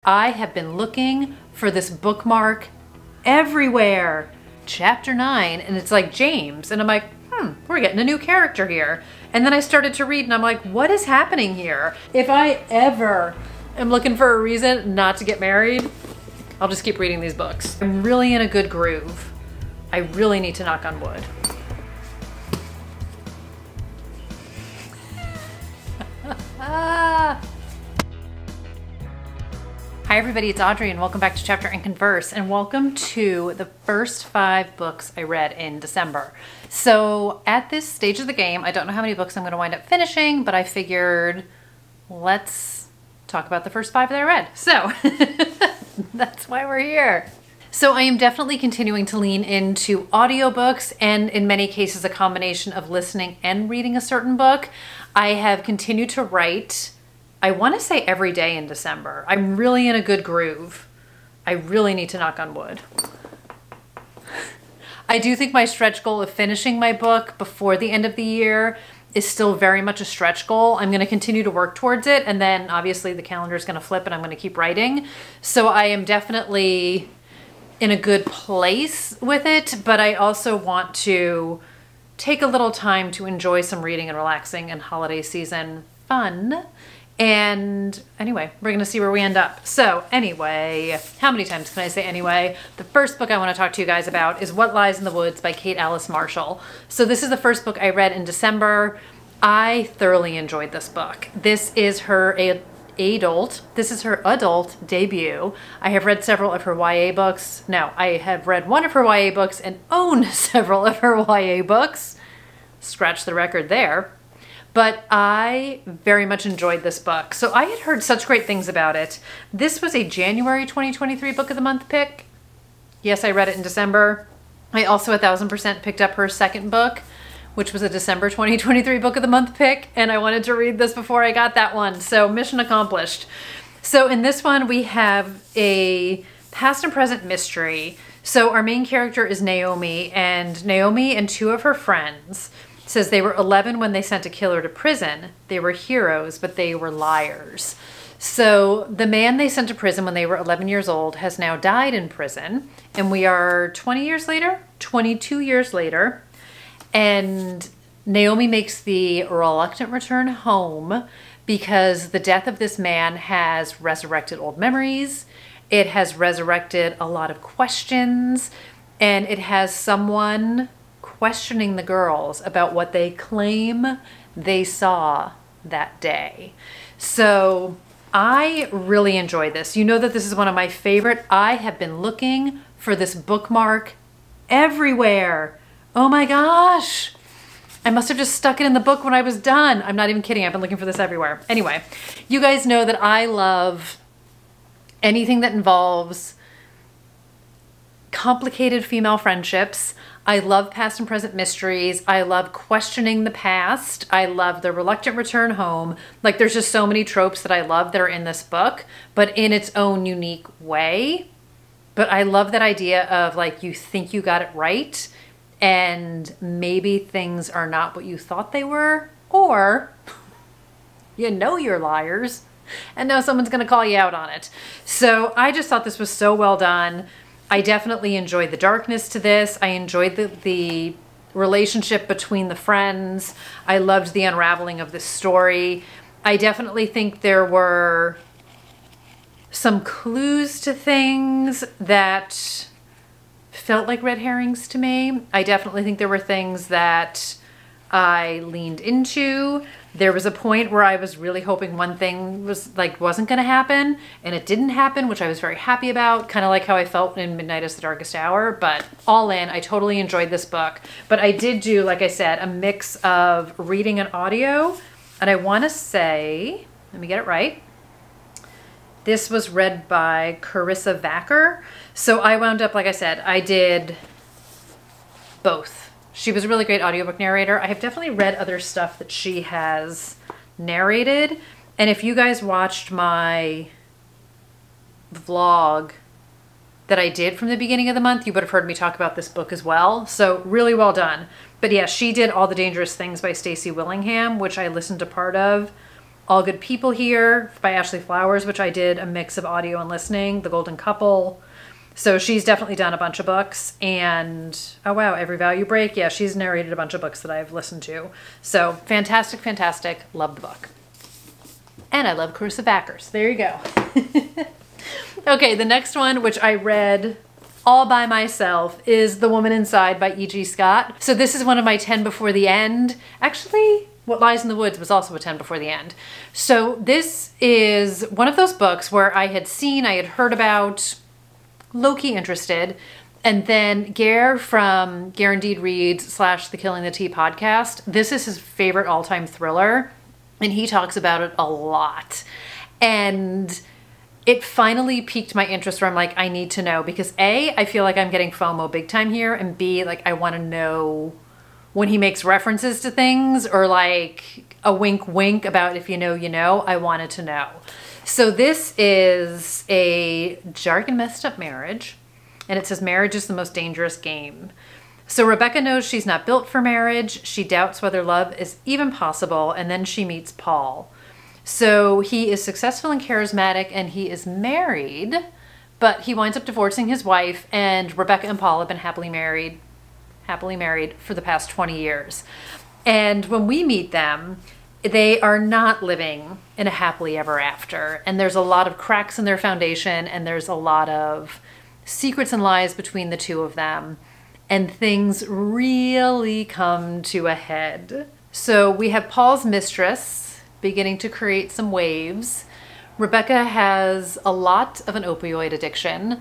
I have been looking for this bookmark everywhere. Chapter 9, and it's like James, and I'm like, we're getting a new character here. And then I started to read and I'm like, what is happening here? If I ever am looking for a reason not to get married, I'll just keep reading these books. I'm really in a good groove. I really need to knock on wood. Hi everybody, it's Audrey and welcome back to Chapter and Converse, and welcome to the first 5 books I read in December. So at this stage of the game, I don't know how many books I'm going to wind up finishing, but I figured let's talk about the first 5 that I read. So that's why we're here. So I am definitely continuing to lean into audiobooks, and in many cases a combination of listening and reading a certain book. I have continued to write, I want to say every day in December. I'm really in a good groove. I really need to knock on wood. I do think my stretch goal of finishing my book before the end of the year is still very much a stretch goal. I'm going to continue to work towards it, and then obviously the calendar is going to flip and I'm going to keep writing. So I am definitely in a good place with it, but I also want to take a little time to enjoy some reading and relaxing and holiday season fun. And anyway, we're gonna see where we end up. So anyway, how many times can I say anyway? The first book I wanna talk to you guys about is What Lies in the Woods by Kate Alice Marshall. So this is the first book I read in December. I thoroughly enjoyed this book. This is her adult debut. I have read several of her YA books. No, I have read one of her YA books and own several of her YA books. Scratch the record there. But I very much enjoyed this book. So I had heard such great things about it. This was a January 2023 Book of the Month pick. Yes, I read it in December. I also 1000% picked up her second book, which was a December 2023 Book of the Month pick. And I wanted to read this before I got that one. So mission accomplished. So in this one, we have a past and present mystery. So our main character is Naomi and 2 of her friends. Says they were 11 when they sent a killer to prison. They were heroes, but they were liars. So the man they sent to prison when they were 11 years old has now died in prison. And we are 20 years later, 22 years later. And Naomi makes the reluctant return home because the death of this man has resurrected old memories. It has resurrected a lot of questions, and it has someone questioning the girls about what they claim they saw that day. So I really enjoyed this. You know that this is one of my favorite. I have been looking for this bookmark everywhere. Oh my gosh. I must have just stuck it in the book when I was done. I'm not even kidding. I've been looking for this everywhere. Anyway, you guys know that I love anything that involves complicated female friendships. I love past and present mysteries. I love questioning the past. I love the reluctant return home. Like, there's just so many tropes that I love that are in this book, but in its own unique way. But I love that idea of, like, you think you got it right and maybe things are not what you thought they were, or you know you're liars and now someone's gonna call you out on it. So I just thought this was so well done. I definitely enjoyed the darkness to this. I enjoyed the relationship between the friends. I loved the unraveling of this story. I definitely think there were some clues to things that felt like red herrings to me. I definitely think there were things that I leaned into. There was a point where I was really hoping one thing wasn't gonna happen, and it didn't happen, which I was very happy about, kind of like how I felt in Midnight is the Darkest Hour. But all in, I totally enjoyed this book. But I did do, like I said, a mix of reading and audio, and I wanna say, let me get it right, this was read by Karissa Vacker. So I wound up, like I said, I did both. She was a really great audiobook narrator. I have definitely read other stuff that she has narrated. And if you guys watched my vlog that I did from the beginning of the month, you would have heard me talk about this book as well. So really well done. But yeah, she did All the Dangerous Things by Stacey Willingham, which I listened to part of All Good People Here by Ashley Flowers, which I did a mix of audio and listening. The Golden Couple. So she's definitely done a bunch of books. And, oh wow, Every Vow You Break. Yeah, she's narrated a bunch of books that I've listened to. So fantastic, fantastic. Love the book. And I love Karissa Vacker. So there you go. Okay, the next one, which I read all by myself, is The Woman Inside by E.G. Scott. So this is one of my 10 before the end. Actually, What Lies in the Woods was also a 10 before the end. So this is one of those books where I had heard about, low-key interested, and then Gare from Gare Indeed Reads / the Killing the Tea podcast, this is his favorite all-time thriller, and he talks about it a lot. And it finally piqued my interest where I'm like, I need to know, because A, I feel like I'm getting FOMO big time here, and B, like I want to know when he makes references to things, or like a wink wink about if you know, you know. I wanted to know. So this is a dark and messed up marriage, and it says marriage is the most dangerous game. So Rebecca knows she's not built for marriage. She doubts whether love is even possible, and then she meets Paul. So he is successful and charismatic, and he is married, but he winds up divorcing his wife, and Rebecca and Paul have been happily married for the past 20 years. And when we meet them, they are not living in a happily ever after. And there's a lot of cracks in their foundation, and there's a lot of secrets and lies between the two of them. And things really come to a head. So we have Paul's mistress beginning to create some waves. Rebecca has a lot of an opioid addiction.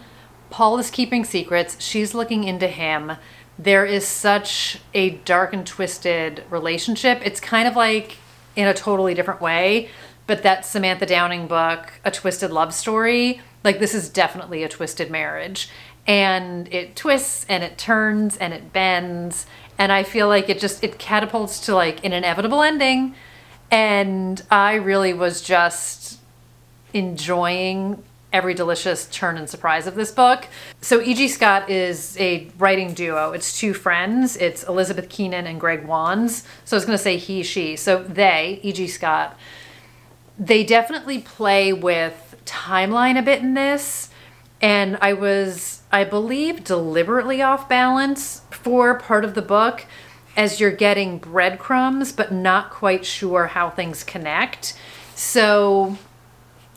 Paul is keeping secrets. She's looking into him. There is such a dark and twisted relationship. It's kind of like in a totally different way, but that Samantha Downing book, A Twisted Love Story, like this is definitely a twisted marriage. And it twists and it turns and it bends. And I feel like it catapults to like an inevitable ending. And I really was just enjoying every delicious turn and surprise of this book. So E.G. Scott is a writing duo. It's two friends. It's Elizabeth Keenan and Greg Wands. So I was going to say he, she. So they, E.G. Scott, they definitely play with timeline a bit in this. And I was, I believe, deliberately off balance for part of the book, as you're getting breadcrumbs, but not quite sure how things connect. So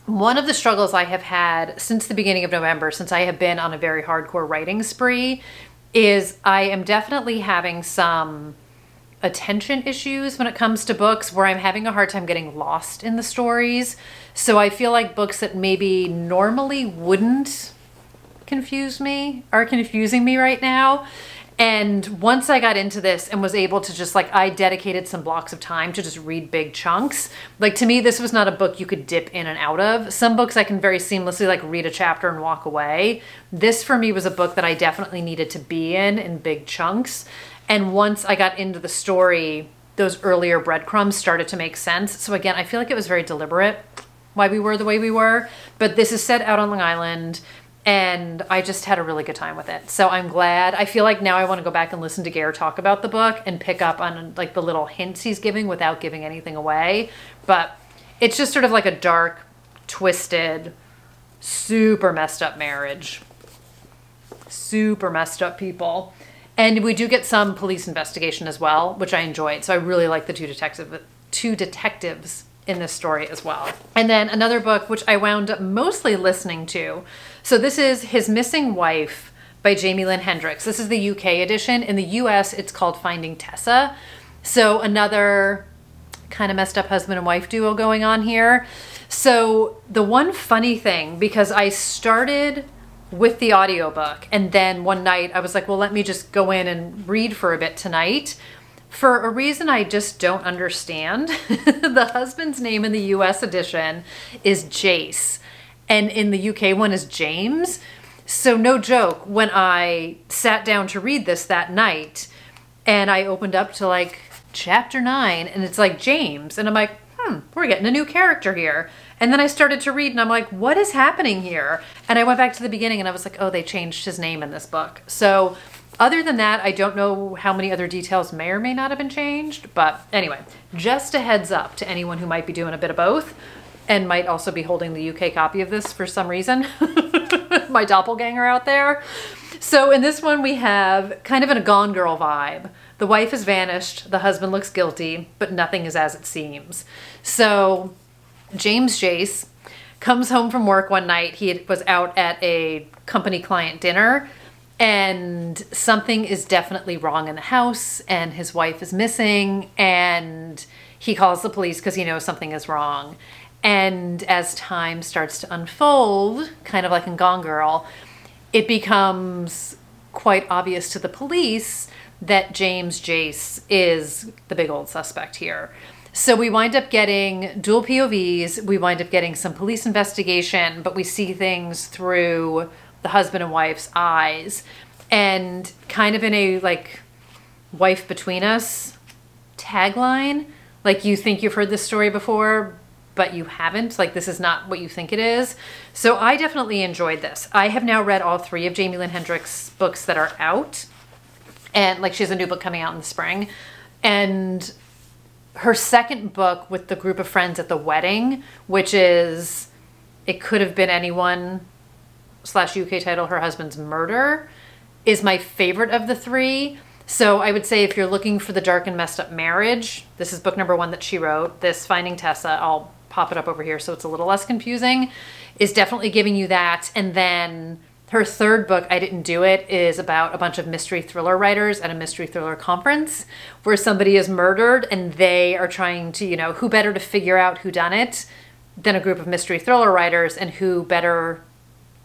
one of the struggles I have had since the beginning of November, since I have been on a very hardcore writing spree, is I am definitely having some attention issues when it comes to books where I'm having a hard time getting lost in the stories. So I feel like books that maybe normally wouldn't confuse me are confusing me right now. And once I got into this and was able to just like, I dedicated some blocks of time to just read big chunks. Like to me, this was not a book you could dip in and out of. Some books I can very seamlessly like read a chapter and walk away. This for me was a book that I definitely needed to be in big chunks. And once I got into the story, those earlier breadcrumbs started to make sense. So again, I feel like it was very deliberate why we were the way we were. But this is set out on Long Island, and I just had a really good time with it. So I'm glad. I feel like now I want to go back and listen to Gare talk about the book and pick up on like the little hints he's giving without giving anything away. But it's just sort of like a dark, twisted, super messed up marriage. Super messed up people. And we do get some police investigation as well, which I enjoyed. So I really like the two detectives in this story as well. And then another book, which I wound up mostly listening to. So this is His Missing Wife by Jamie Lynn Hendricks. This is the UK edition. In the US, it's called Finding Tessa. So another kind of messed up husband and wife duo going on here. So the one funny thing, because I started with the audiobook, and then one night I was like, well, let me just go in and read for a bit tonight. For a reason I just don't understand, the husband's name in the US edition is Jace, and in the UK one is James. So no joke, when I sat down to read this that night, and I opened up to like chapter 9, and it's like James, and I'm like, we're getting a new character here. And then I started to read, and I'm like, what is happening here? And I went back to the beginning, and I was like, oh, they changed his name in this book. So Other than that, I don't know how many other details may or may not have been changed. But anyway, just a heads up to anyone who might be doing a bit of both and might also be holding the UK copy of this for some reason. My doppelganger out there. So in this one, we have kind of a Gone Girl vibe. The wife has vanished, the husband looks guilty, but nothing is as it seems. So James Jace comes home from work one night. He was out at a company client dinner, and something is definitely wrong in the house, and his wife is missing, and he calls the police because he knows something is wrong. And as time starts to unfold, kind of like in Gone Girl, it becomes quite obvious to the police that James Jace is the big old suspect here. So we wind up getting dual POVs, we wind up getting some police investigation, but we see things through the husband and wife's eyes, and kind of in a like wife between us tagline. Like, you think you've heard this story before, but you haven't. Like, this is not what you think it is. So I definitely enjoyed this. I have now read all 3 of Jamie Lynn Hendricks' books that are out. And like, she has a new book coming out in the spring. And her second book with the group of friends at the wedding, which is It Could Have Been Anyone / UK title, Her Husband's Murder, is my favorite of the 3. So I would say if you're looking for the dark and messed up marriage, this is book number 1 that she wrote. This, Finding Tessa, I'll pop it up over here so it's a little less confusing, is definitely giving you that. And then her third book, I Didn't Do It, is about a bunch of mystery thriller writers at a mystery thriller conference where somebody is murdered and they are trying to, you know, who better to figure out who done it than a group of mystery thriller writers, and who better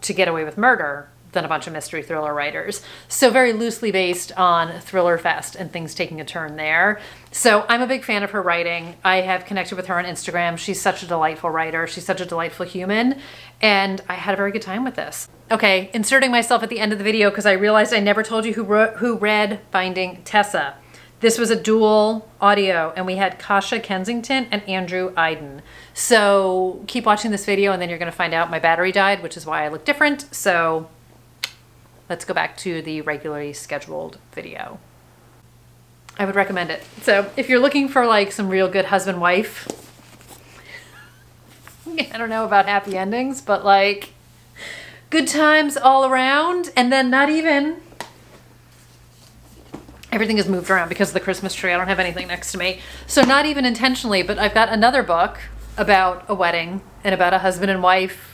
to get away with murder than a bunch of mystery thriller writers. So very loosely based on Thriller Fest and things taking a turn there. So I'm a big fan of her writing. I have connected with her on Instagram. She's such a delightful writer. She's such a delightful human. And I had a very good time with this. Okay, inserting myself at the end of the video because I realized I never told you who read Finding Tessa. This was a dual audio, and we had Kasha Kensington and Andrew Eiden. So keep watching this video and then you're gonna find out my battery died, which is why I look different. So let's go back to the regularly scheduled video. I would recommend it. So if you're looking for like some real good husband-wife, I don't know about happy endings, but like good times all around, and then not even, everything is moved around because of the Christmas tree. I don't have anything next to me. So not even intentionally, but I've got another book about a wedding and about a husband and wife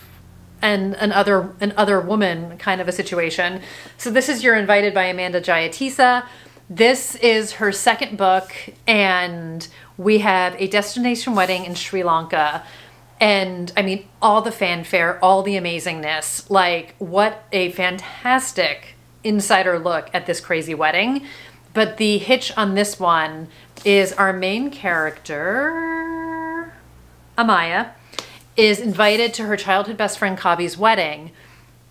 and an other woman kind of a situation. So this is You're Invited by Amanda Jayatissa. This is her second book, and we have a destination wedding in Sri Lanka. And I mean, all the fanfare, all the amazingness, like what a fantastic insider look at this crazy wedding. But the hitch on this one is our main character, Amaya, is invited to her childhood best friend Kavi's wedding,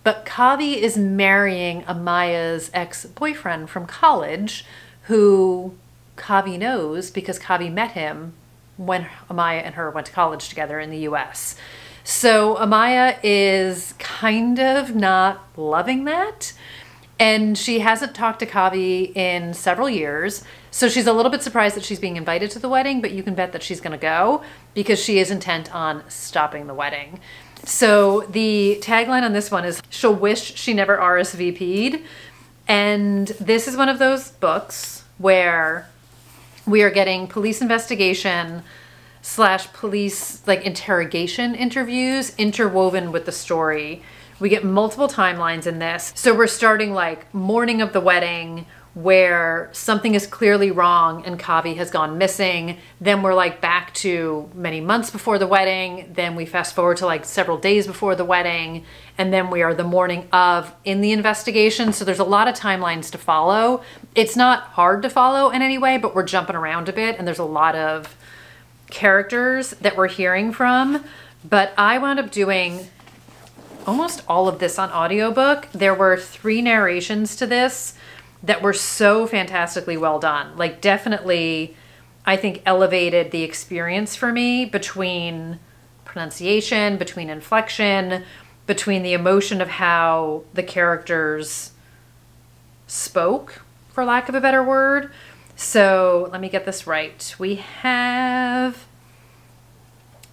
but Kavi is marrying Amaya's ex-boyfriend from college, who Kavi knows because Kavi met him when Amaya and her went to college together in the US. So Amaya is kind of not loving that, and she hasn't talked to Kavi in several years. So she's a little bit surprised that she's being invited to the wedding, but you can bet that she's gonna go because she is intent on stopping the wedding. So the tagline on this one is, she'll wish she never RSVP'd. And this is one of those books where we are getting police investigation / police like interrogation interviews interwoven with the story. We get multiple timelines in this. So we're starting like morning of the wedding, where something is clearly wrong and Kavi has gone missing. Then we're like back to many months before the wedding. Then we fast forward to like several days before the wedding. And then we are the morning of in the investigation. So there's a lot of timelines to follow. It's not hard to follow in any way, but we're jumping around a bit, and there's a lot of characters that we're hearing from. But I wound up doing almost all of this on audiobook. There were 3 narrations to this that were so fantastically well done. Like, definitely, I think, elevated the experience for me between pronunciation, between inflection, between the emotion of how the characters spoke, for lack of a better word. So let me get this right. We have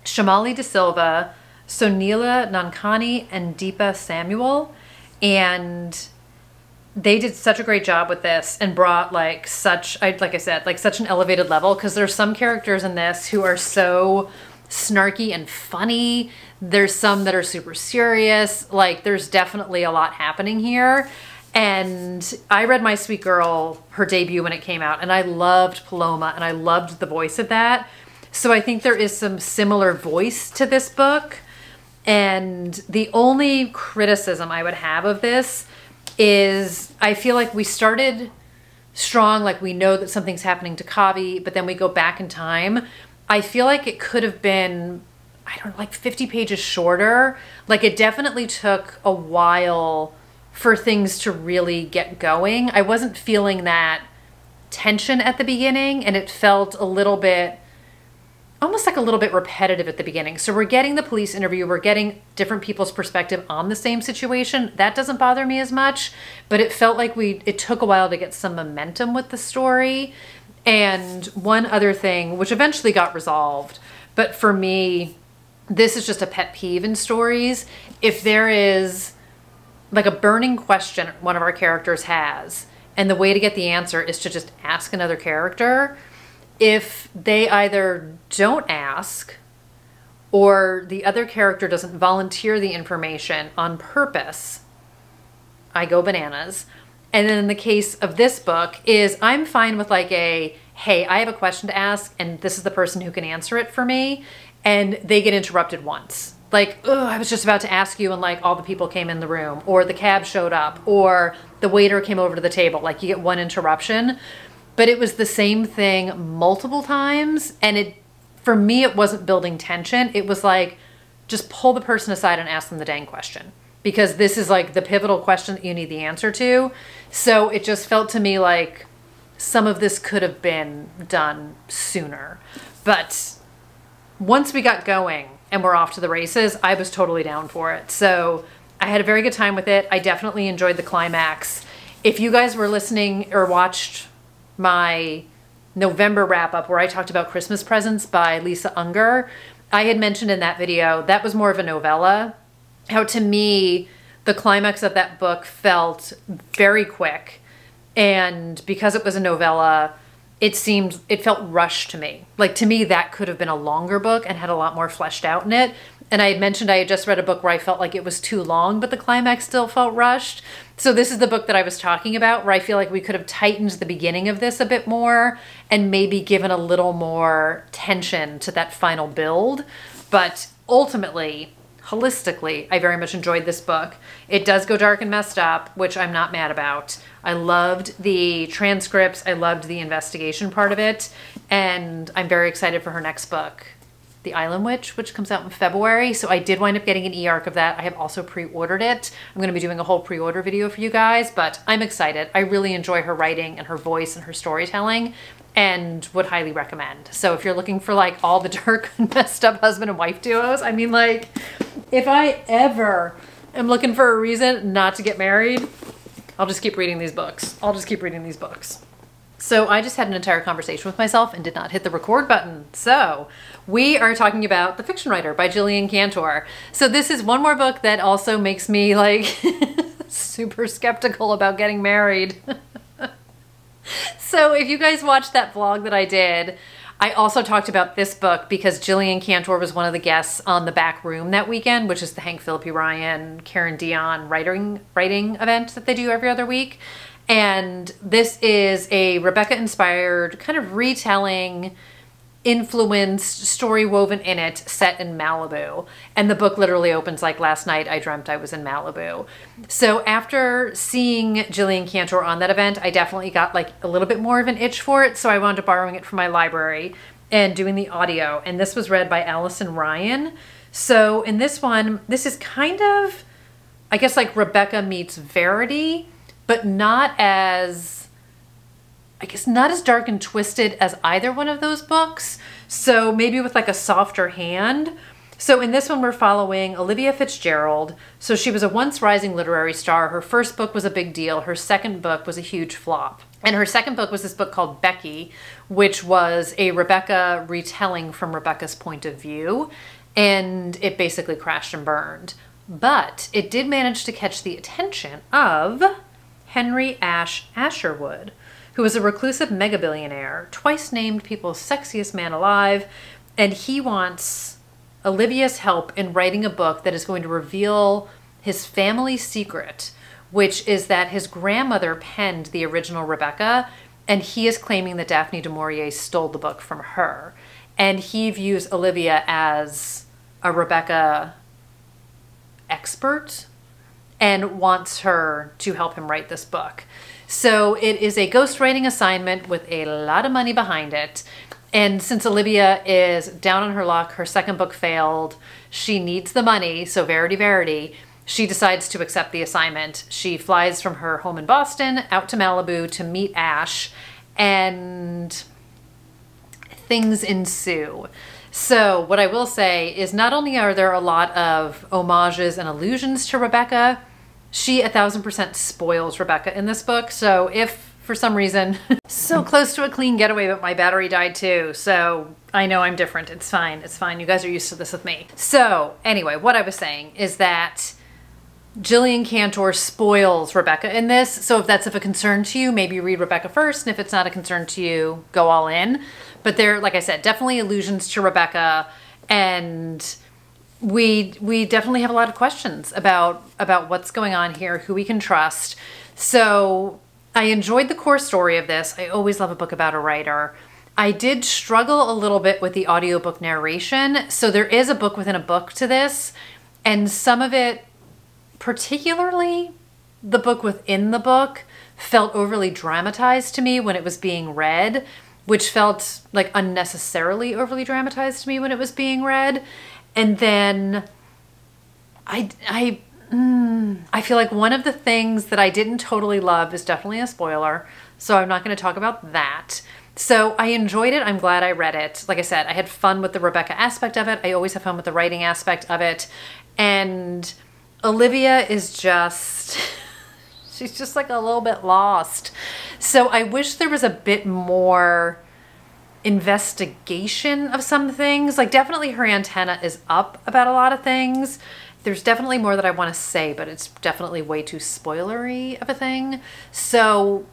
Shimali de Silva, Soneela Nankani, and Deepa Samuel. And they did such a great job with this and brought like such, like I said, like such an elevated level, because there's some characters in this who are so snarky and funny. There's some that are super serious. Like there's definitely a lot happening here. And I read My Sweet Girl, her debut when it came out, and I loved Paloma and I loved the voice of that. So I think there is some similar voice to this book. And the only criticism I would have of this is I feel like we started strong, like we know that something's happening to Kavi, but then we go back in time. I feel like it could have been, I don't know, like 50 pages shorter. Like it definitely took a while for things to really get going. I wasn't feeling that tension at the beginning, and it felt a little bit, almost like a little bit repetitive at the beginning. So we're getting the police interview, we're getting different people's perspective on the same situation. That doesn't bother me as much, but it felt like it took a while to get some momentum with the story. And one other thing, which eventually got resolved, but for me, this is just a pet peeve in stories. If there is like a burning question one of our characters has, and the way to get the answer is to just ask another character, if they either don't ask or the other character doesn't volunteer the information on purpose, I go bananas. And then in the case of this book is I'm fine with like a, hey, I have a question to ask and this is the person who can answer it for me. And they get interrupted once. Like, oh, I was just about to ask you and like all the people came in the room, or the cab showed up, or the waiter came over to the table. Like you get one interruption. But it was the same thing multiple times. And for me, it wasn't building tension. It was like, just pull the person aside and ask them the dang question. Because this is like the pivotal question that you need the answer to. So it just felt to me like some of this could have been done sooner. But once we got going and we're off to the races, I was totally down for it. So I had a very good time with it. I definitely enjoyed the climax. If you guys were listening or watched my November wrap up where I talked about Christmas Presents by Lisa Unger, I had mentioned in that video, that was more of a novella. How to me, the climax of that book felt very quick. And because it was a novella, it felt rushed to me. Like to me, that could have been a longer book and had a lot more fleshed out in it. And I had mentioned I had just read a book where I felt like it was too long, but the climax still felt rushed. So this is the book that I was talking about, where I feel like we could have tightened the beginning of this a bit more and maybe given a little more tension to that final build. But ultimately, holistically, I very much enjoyed this book. It does go dark and messed up, which I'm not mad about. I loved the transcripts. I loved the investigation part of it. And I'm very excited for her next book, The Island Witch, which comes out in February. So I did wind up getting an e-arc of that. I have also pre-ordered it. I'm going to be doing a whole pre-order video for you guys, but I'm excited. I really enjoy her writing and her voice and her storytelling, and would highly recommend. So if you're looking for like all the dark and messed up husband and wife duos, I mean, like if I ever am looking for a reason not to get married, I'll just keep reading these books. I'll just keep reading these books. So I just had an entire conversation with myself and did not hit the record button. So we are talking about The Fiction Writer by Jillian Cantor. So this is one more book that also makes me like super skeptical about getting married. So if you guys watched that vlog that I did, I also talked about this book because Jillian Cantor was one of the guests on the Back Room that weekend, which is the Hank Phillippi Ryan, Karen Dion writing event that they do every other week. And this is a Rebecca-inspired kind of retelling, influenced story woven in it, set in Malibu. And the book literally opens like last night I dreamt I was in Malibu. So after seeing Jillian Cantor on that event, I definitely got like a little bit more of an itch for it. So I wound up borrowing it from my library and doing the audio. And this was read by Allyson Ryan. So in this one, this is kind of, I guess like Rebecca meets Verity, but not as, I guess not as dark and twisted as either one of those books. So maybe with like a softer hand. So in this one, we're following Olivia Fitzgerald. So she was a once rising literary star. Her first book was a big deal. Her second book was a huge flop. And her second book was this book called Becky, which was a Rebecca retelling from Rebecca's point of view. And it basically crashed and burned. But it did manage to catch the attention of Henry Asherwood, who was a reclusive mega-billionaire, twice named People's Sexiest Man Alive, and he wants Olivia's help in writing a book that is going to reveal his family secret, which is that his grandmother penned the original Rebecca, and he is claiming that Daphne du Maurier stole the book from her. And he views Olivia as a Rebecca expert and wants her to help him write this book. So it is a ghostwriting assignment with a lot of money behind it. And since Olivia is down on her luck, her second book failed, she needs the money, so verity, she decides to accept the assignment. She flies from her home in Boston out to Malibu to meet Ash, and things ensue. So what I will say is not only are there a lot of homages and allusions to Rebecca, she 1000% spoils Rebecca in this book. So if for some reason, so close to a clean getaway, but my battery died too. So I know I'm different. It's fine. It's fine. You guys are used to this with me. So anyway, what I was saying is that Jillian Cantor spoils Rebecca in this. So if that's of a concern to you, maybe read Rebecca first. And if it's not a concern to you, go all in. But there, like I said, definitely allusions to Rebecca. And we definitely have a lot of questions about what's going on here, who we can trust. So I enjoyed the core story of this. I always love a book about a writer. I did struggle a little bit with the audiobook narration. So there is a book within a book to this, and some of it, particularly the book within the book, felt overly dramatized to me when it was being read, which felt like unnecessarily overly dramatized to me when it was being read. And then I feel like one of the things that I didn't totally love is definitely a spoiler, so I'm not going to talk about that. So I enjoyed it. I'm glad I read it. Like I said, I had fun with the Rebecca aspect of it. I always have fun with the writing aspect of it. And Olivia is just, she's just like a little bit lost. So I wish there was a bit more investigation of some things. Like definitely her antenna is up about a lot of things. There's definitely more that I want to say, but it's definitely way too spoilery of a thing. So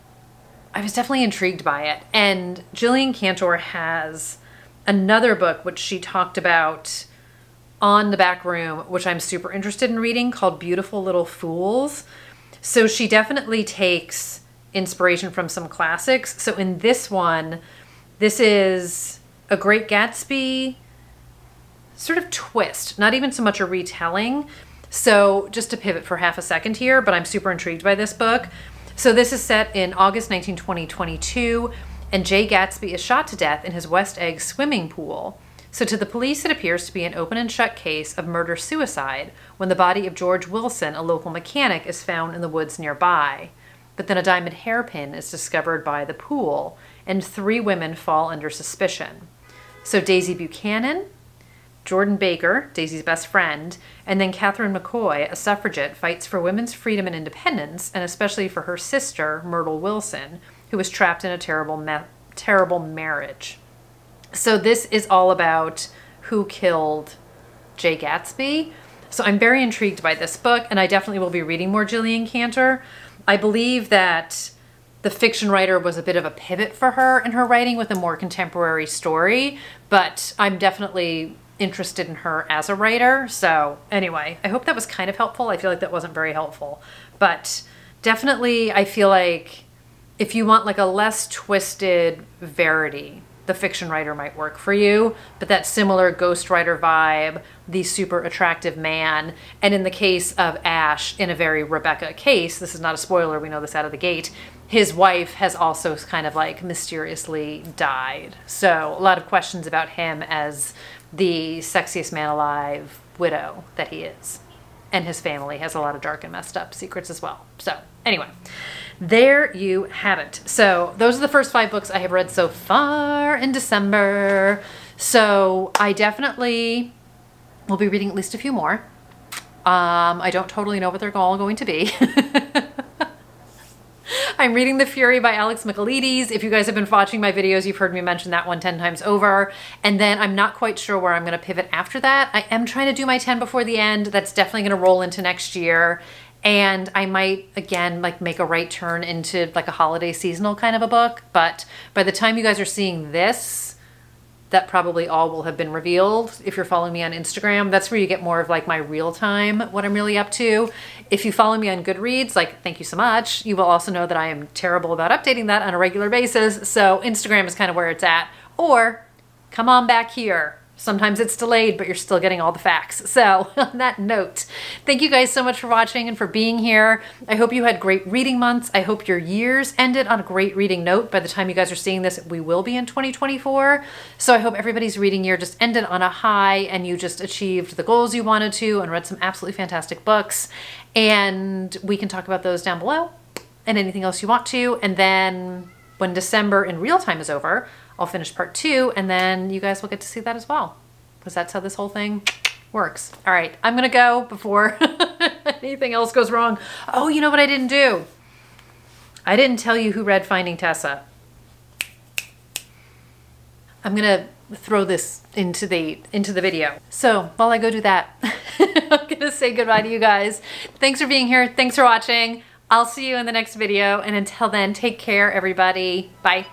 I was definitely intrigued by it. And Jillian Cantor has another book, which she talked about on the back room, which I'm super interested in reading, called Beautiful Little Fools. So she definitely takes inspiration from some classics. So in this one, this is a Great Gatsby sort of twist, not even so much a retelling. So just to pivot for half a second here, but I'm super intrigued by this book. So this is set in August 1922, and Jay Gatsby is shot to death in his West Egg swimming pool. So to the police, it appears to be an open and shut case of murder-suicide when the body of George Wilson, a local mechanic, is found in the woods nearby. But then a diamond hairpin is discovered by the pool, and 3 women fall under suspicion. So Daisy Buchanan, Jordan Baker, Daisy's best friend, and then Catherine McCoy, a suffragette, fights for women's freedom and independence, and especially for her sister, Myrtle Wilson, who was trapped in a terrible marriage. So this is all about who killed Jay Gatsby. So I'm very intrigued by this book, and I definitely will be reading more Jillian Cantor. I believe that the fiction writer was a bit of a pivot for her in her writing with a more contemporary story, but I'm definitely interested in her as a writer. So anyway, I hope that was kind of helpful. I feel like that wasn't very helpful, but definitely I feel like if you want like a less twisted Verity, the fiction writer might work for you, but that similar ghostwriter vibe, the super attractive man, and in the case of Ash, in a very Rebecca case, this is not a spoiler, we know this out of the gate, his wife has also kind of like mysteriously died. So a lot of questions about him as the sexiest man alive widow that he is. And his family has a lot of dark and messed up secrets as well. So anyway, there you have it. So those are the first 5 books I have read so far in December. So I definitely we'll be reading at least a few more. I don't totally know what they're all going to be. I'm reading The Fury by Alex Michaelides. If you guys have been watching my videos, you've heard me mention that one 10 times over. And then I'm not quite sure where I'm going to pivot after that. I am trying to do my 10 before the end. That's definitely going to roll into next year. And I might, again, like make a right turn into like a holiday seasonal kind of a book. But by the time you guys are seeing this, that probably all will have been revealed. If you're following me on Instagram, that's where you get more of like my real time, what I'm really up to. If you follow me on Goodreads, like, thank you so much. You will also know that I am terrible about updating that on a regular basis. So Instagram is kind of where it's at. Or come on back here. Sometimes it's delayed, but you're still getting all the facts. So on that note, thank you guys so much for watching and for being here. I hope you had great reading months. I hope your years ended on a great reading note. By the time you guys are seeing this, we will be in 2024. So I hope everybody's reading year just ended on a high and you just achieved the goals you wanted to and read some absolutely fantastic books. And we can talk about those down below and anything else you want to. And then when December in real time is over, I'll finish part 2 and then you guys will get to see that as well, because that's how this whole thing works. All right, I'm gonna go before anything else goes wrong. Oh, you know what I didn't do? I didn't tell you who read Finding Tessa. I'm gonna throw this into the video. So while I go do that, I'm gonna say goodbye to you guys. Thanks for being here. Thanks for watching. I'll see you in the next video. And until then, take care, everybody. Bye.